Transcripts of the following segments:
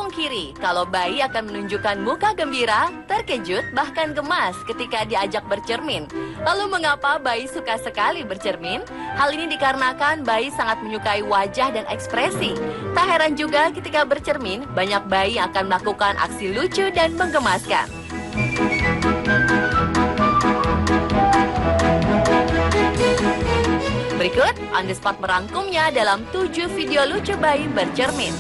pungkiri kalau bayi akan menunjukkan muka gembira, terkejut, bahkan gemas ketika diajak bercermin. Lalu mengapa bayi suka sekali bercermin? Hal ini dikarenakan bayi sangat menyukai wajah dan ekspresi. Tak heran juga ketika bercermin, banyak bayi akan melakukan aksi lucu dan menggemaskan. Berikut On The Spot merangkumnya dalam 7 video lucu bayi bercermin.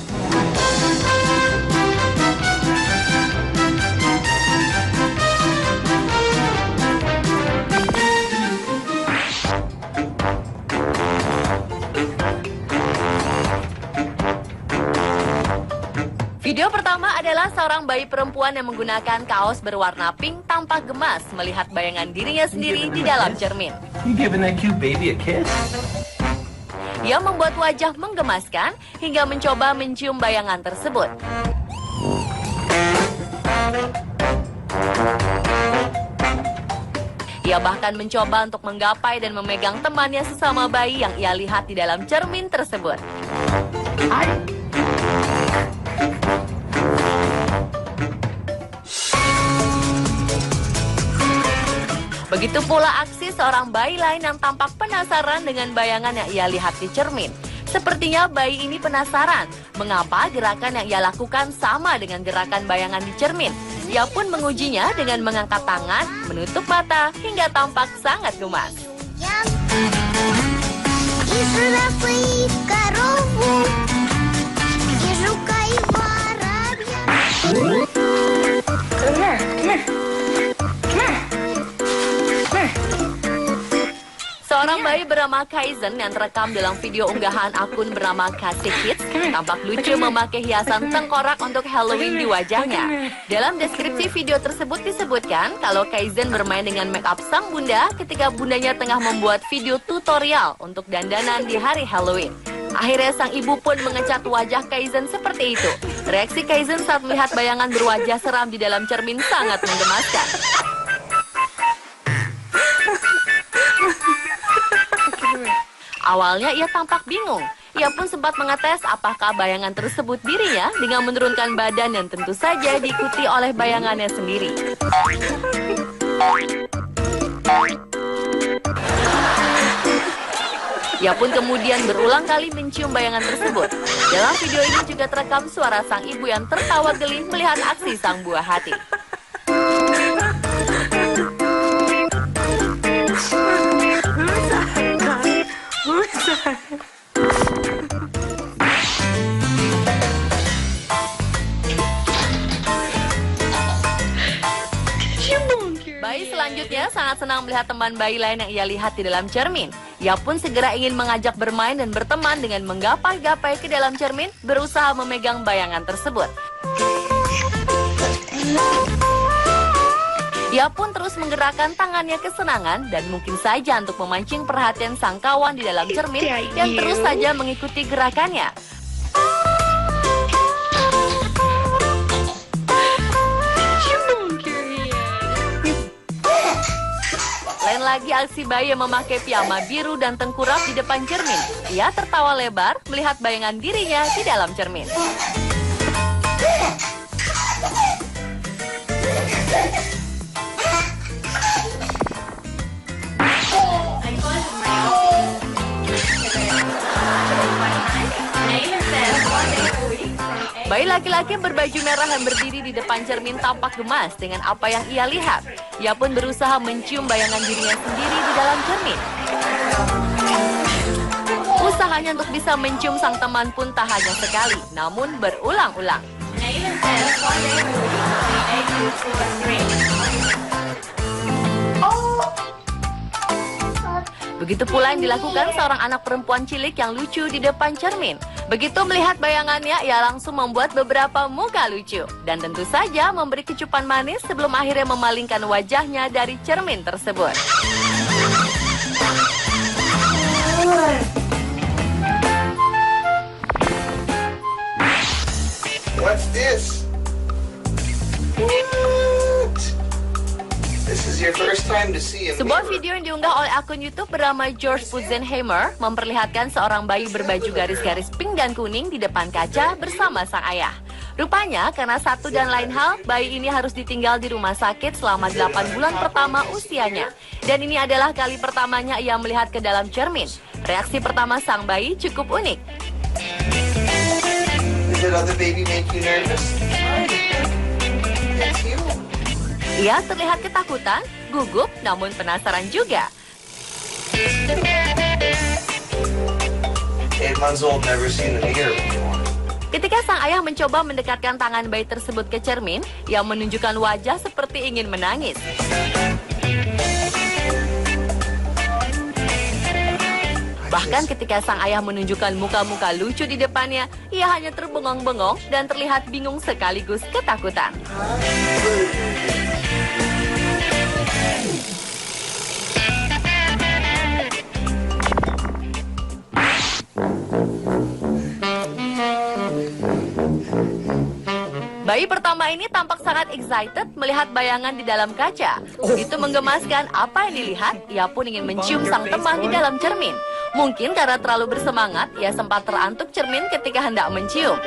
Video pertama adalah seorang bayi perempuan yang menggunakan kaos berwarna pink tampak gemas melihat bayangan dirinya sendiri di dalam cermin. Ia membuat wajah menggemaskan hingga mencoba mencium bayangan tersebut. Ia bahkan mencoba untuk menggapai dan memegang temannya sesama bayi yang ia lihat di dalam cermin tersebut. Begitu pula aksi seorang bayi lain yang tampak penasaran dengan bayangan yang ia lihat di cermin. Sepertinya bayi ini penasaran mengapa gerakan yang ia lakukan sama dengan gerakan bayangan di cermin. Ia pun mengujinya dengan mengangkat tangan, menutup mata, hingga tampak sangat gemas. Seorang bayi bernama Kaizen yang terekam dalam video unggahan akun bernama Kasih Kids tampak lucu memakai hiasan tengkorak untuk Halloween di wajahnya. Dalam deskripsi video tersebut disebutkan kalau Kaizen bermain dengan make up sang bunda ketika bundanya tengah membuat video tutorial untuk dandanan di hari Halloween. Akhirnya sang ibu pun mengecat wajah Kaizen seperti itu. Reaksi Kaizen saat melihat bayangan berwajah seram di dalam cermin sangat menggemaskan. Awalnya ia tampak bingung. Ia pun sempat mengetes apakah bayangan tersebut dirinya dengan menurunkan badan dan tentu saja diikuti oleh bayangannya sendiri. Ia pun kemudian berulang kali mencium bayangan tersebut. Dalam video ini juga terekam suara sang ibu yang tertawa geli melihat aksi sang buah hati. Bayi selanjutnya sangat senang melihat teman bayi lain yang ia lihat di dalam cermin. Ia pun segera ingin mengajak bermain dan berteman dengan menggapai-gapai ke dalam cermin, berusaha memegang bayangan tersebut. Ia pun terus menggerakkan tangannya kesenangan dan mungkin saja untuk memancing perhatian sang kawan di dalam cermin yang terus saja mengikuti gerakannya. Lain lagi aksi bayi yang memakai piyama biru dan tengkurap di depan cermin. Ia tertawa lebar melihat bayangan dirinya di dalam cermin. Bayi laki-laki yang berbaju merah yang berdiri di depan cermin tampak gemas dengan apa yang ia lihat. Ia pun berusaha mencium bayangan dirinya sendiri di dalam cermin. Usahanya untuk bisa mencium sang teman pun tak hanya sekali, namun berulang-ulang. Begitu pula yang dilakukan seorang anak perempuan cilik yang lucu di depan cermin. Begitu melihat bayangannya, ia langsung membuat beberapa muka lucu. Dan tentu saja memberi kecupan manis sebelum akhirnya memalingkan wajahnya dari cermin tersebut. What's this? Sebuah video yang diunggah oleh akun YouTube bernama George Putzenheimer memperlihatkan seorang bayi berbaju garis-garis pink dan kuning di depan kaca bersama sang ayah. Rupanya karena satu dan lain hal, bayi ini harus ditinggal di rumah sakit selama 8 bulan pertama usianya. Dan ini adalah kali pertamanya ia melihat ke dalam cermin. Reaksi pertama sang bayi cukup unik. Did other baby make you nervous? It's you. Ia terlihat ketakutan, gugup, namun penasaran juga. 8 months old, never seen a mirror before. Ketika sang ayah mencoba mendekatkan tangan bayi tersebut ke cermin, ia menunjukkan wajah seperti ingin menangis. Bahkan ketika sang ayah menunjukkan muka-muka lucu di depannya, ia hanya terbengong-bengong dan terlihat bingung sekaligus ketakutan. Bayi pertama ini tampak sangat excited melihat bayangan di dalam kaca. Itu menggemaskan apa yang dilihat, ia pun ingin mencium sang teman di dalam cermin. Mungkin karena terlalu bersemangat, ia sempat terantuk cermin ketika hendak mencium.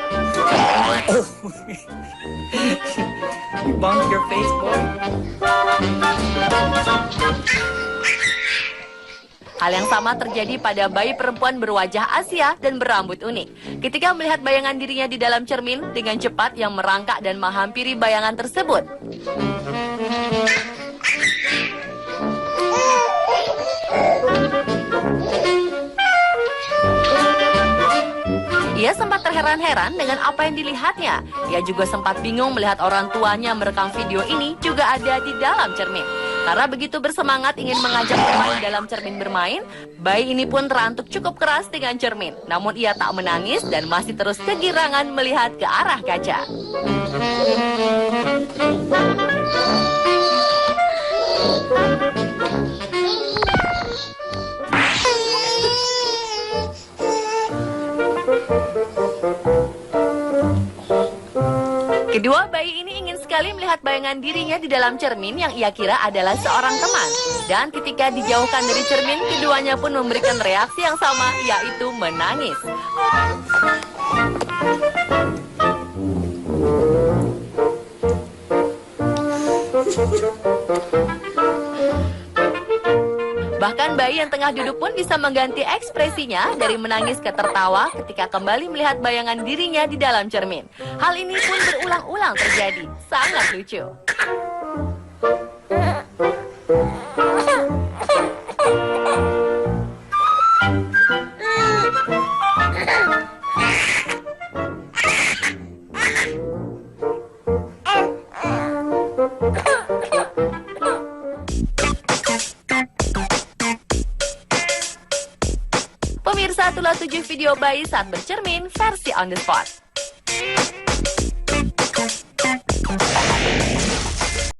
You bumped your face, boy. Hal yang sama terjadi pada bayi perempuan berwajah Asia dan berambut unik. Ketika melihat bayangan dirinya di dalam cermin, dengan cepat yang merangkak dan menghampiri bayangan tersebut. Ia sempat terheran-heran dengan apa yang dilihatnya. Ia juga sempat bingung melihat orang tuanya merekam video ini juga ada di dalam cermin. Karena begitu bersemangat ingin mengajak teman dalam cermin bermain, bayi ini pun terantuk cukup keras dengan cermin. Namun ia tak menangis dan masih terus kegirangan melihat ke arah kaca. Kedua bayi ini ingin sekali melihat bayangan dirinya di dalam cermin yang ia kira adalah seorang teman. Dan ketika dijauhkan dari cermin, keduanya pun memberikan reaksi yang sama, yaitu menangis. Bahkan bayi yang tengah duduk pun bisa mengganti ekspresinya dari menangis ke tertawa ketika kembali melihat bayangan dirinya di dalam cermin. Hal ini pun berulang-ulang terjadi. Sangat lucu. Pemirsa, itulah 7 video bayi saat bercermin versi on the spot.